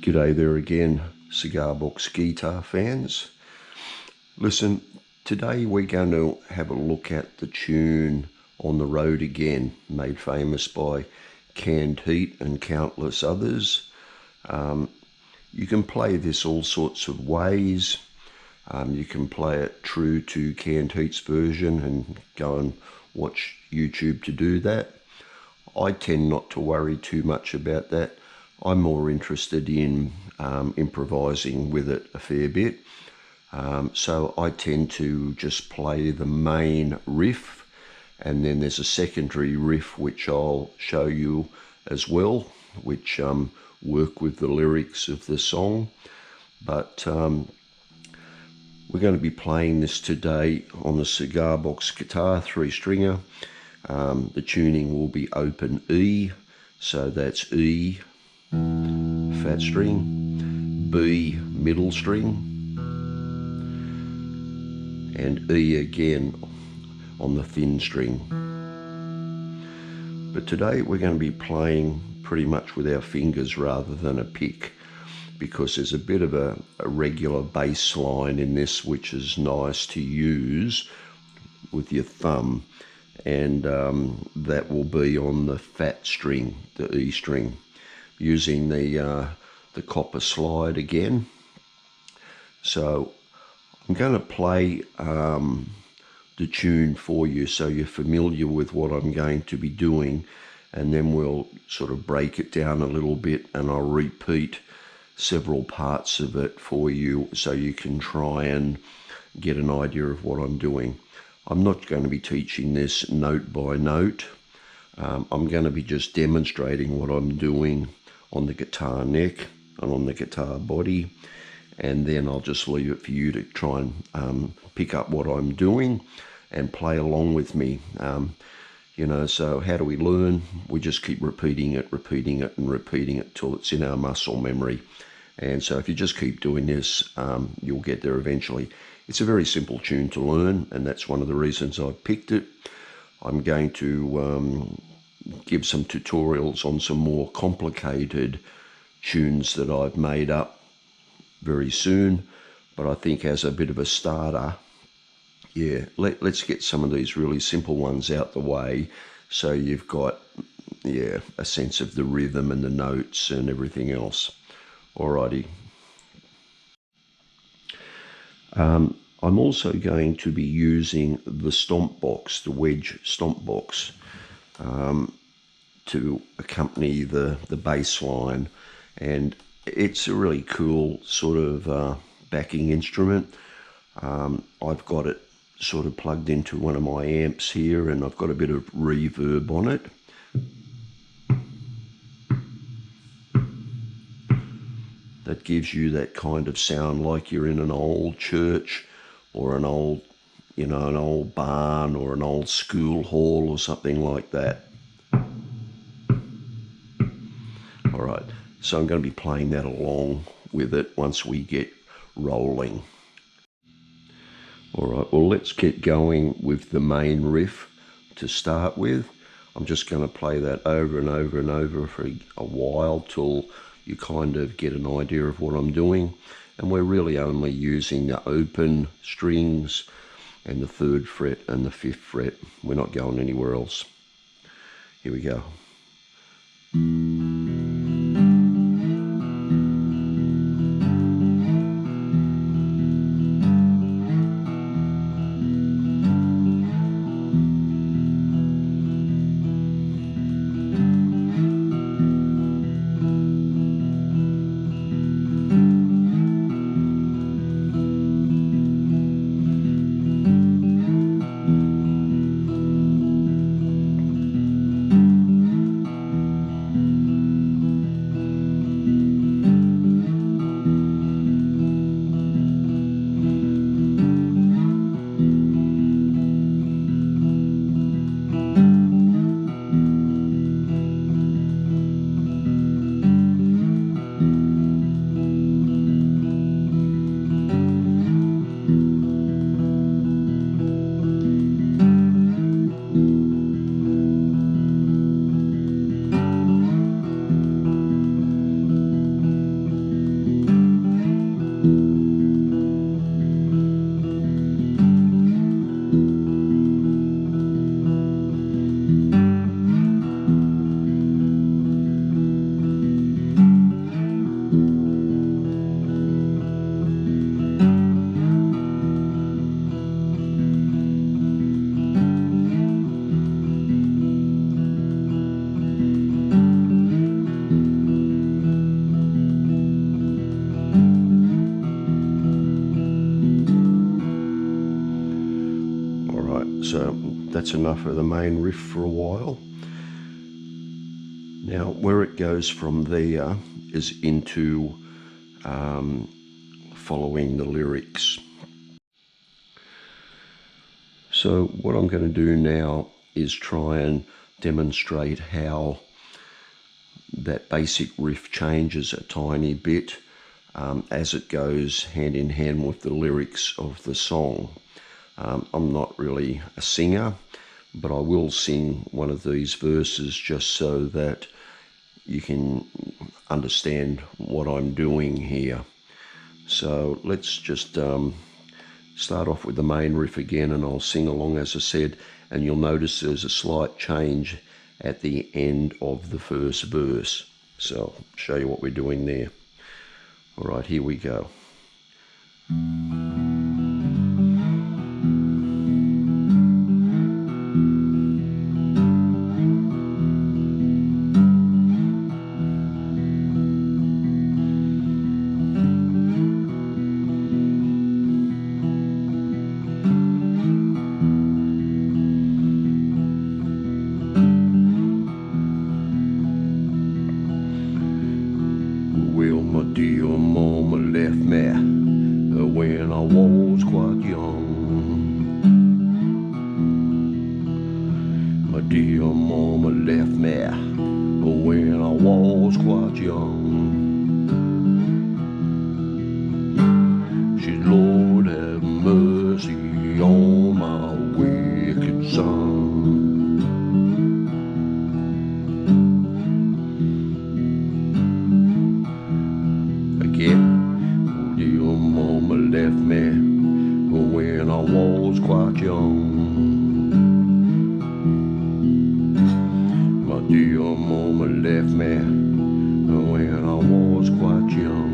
G'day there again, Cigarboxgeetar fans. Listen, today we're going to have a look at the tune On the Road Again, made famous by Canned Heat and countless others. You can play this all sorts of ways. You can play it true to Canned Heat's version and go and watch YouTube to do that. I tend not to worry too much about that. I'm more interested in improvising with it a fair bit. So I tend to just play the main riff, and then there's a secondary riff which I'll show you as well, which work with the lyrics of the song. But we're going to be playing this today on the Cigarboxgeetar 3-stringer. The tuning will be open E, so that's E, fat string, B, middle string, and E again on the thin string. But today we're going to be playing pretty much with our fingers rather than a pick, because there's a bit of a regular bass line in this which is nice to use with your thumb, and that will be on the fat string, the E string, using the copper slide again. So I'm going to play the tune for you so you're familiar with what I'm going to be doing, and then we'll sort of break it down a little bit, and I'll repeat several parts of it for you so you can try and get an idea of what I'm doing. I'm not going to be teaching this note by note. I'm going to be just demonstrating what I'm doing on the guitar neck and on the guitar body, and then I'll just leave it for you to try and pick up what I'm doing and play along with me. You know, so how do we learn? We just keep repeating it and repeating it till it's in our muscle memory. And so if you just keep doing this, you'll get there eventually. It's a very simple tune to learn, and that's one of the reasons I picked it. I'm going to give some tutorials on some more complicated tunes that I've made up very soon, but I think as a bit of a starter, yeah, let's get some of these really simple ones out the way so you've got, yeah, a sense of the rhythm and the notes and everything else. Alrighty. I'm also going to be using the stomp box, the wedge stomp box, to accompany the bass line, and it's a really cool sort of backing instrument. I've got it sort of plugged into one of my amps here, and I've got a bit of reverb on it. That gives you that kind of sound like you're in an old church or an old, you know, an old barn or an old school hall or something like that. All right, so I'm going to be playing that along with it once we get rolling. All right, well, let's get going with the main riff to start with. I'm just going to play that over and over and over for a while till you kind of get an idea of what I'm doing. And we're really only using the open strings and the 3rd fret and the 5th fret. We're not going anywhere else. Here we go. that's enough of the main riff for a while. Now, where it goes from there is into following the lyrics. So what I'm going to do now is try and demonstrate how that basic riff changes a tiny bit as it goes hand in hand with the lyrics of the song. I'm not really a singer, but I will sing one of these verses just so that you can understand what I'm doing here. So let's just start off with the main riff again, and I'll sing along as I said, and you'll notice there's a slight change at the end of the first verse. So I'll show you what we're doing there. All right, here we go. Well, my dear mama left me when I was quite young. My dear mama left me when I was quite young. She, Lord have mercy on my wicked son. Again, dear mama left me when I was quite young. My dear mama left me when I was quite young.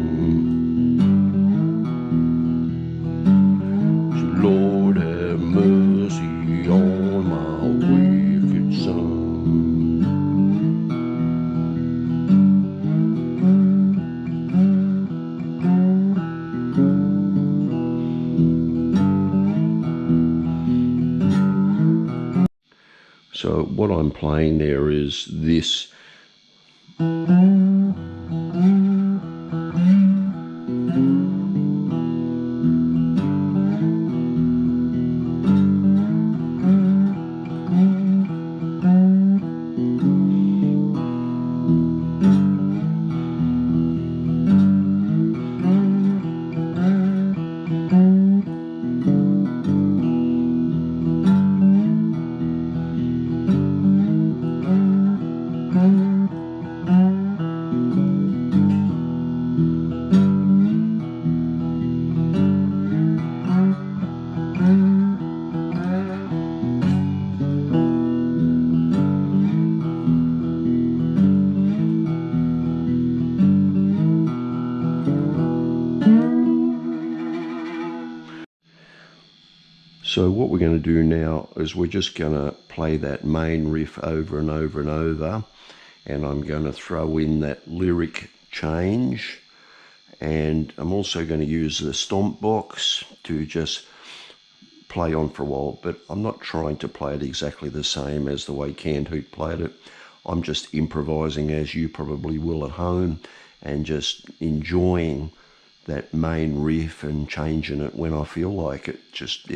So Lord have mercy on my wicked son. So what I'm playing there is this. So what we're going to do now is we're just going to play that main riff over and over and over, and I'm going to throw in that lyric change, and I'm also going to use the stomp box to just play on for a while, but I'm not trying to play it exactly the same as the way Canned Hoot played it. I'm just improvising as you probably will at home and just enjoying that main riff and changing it when I feel like it. Just,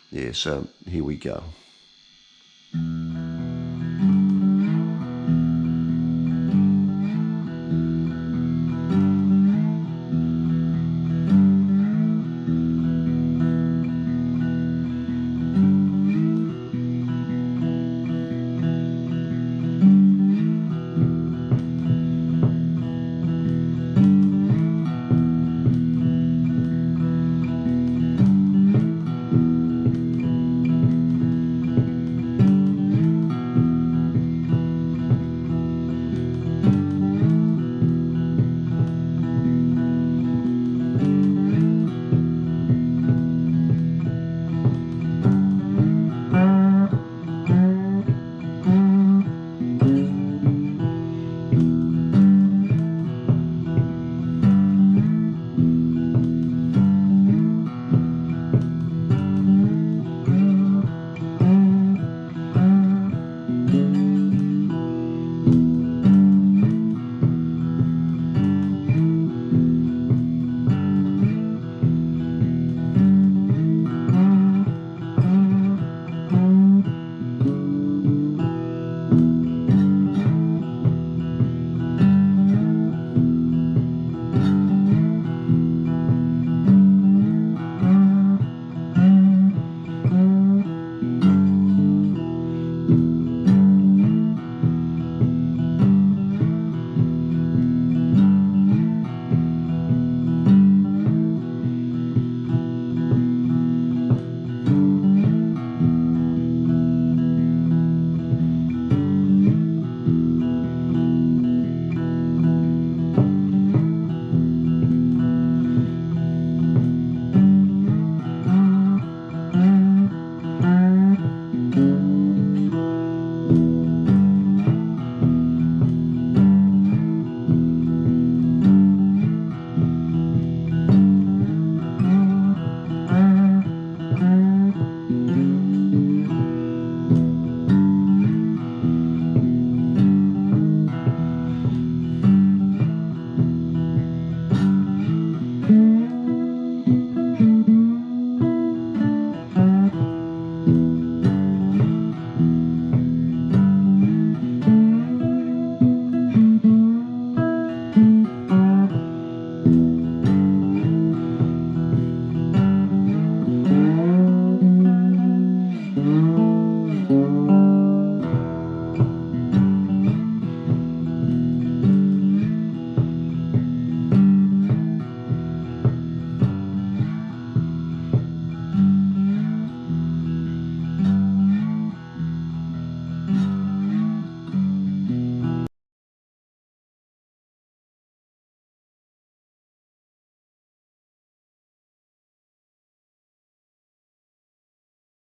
yeah, so here we go.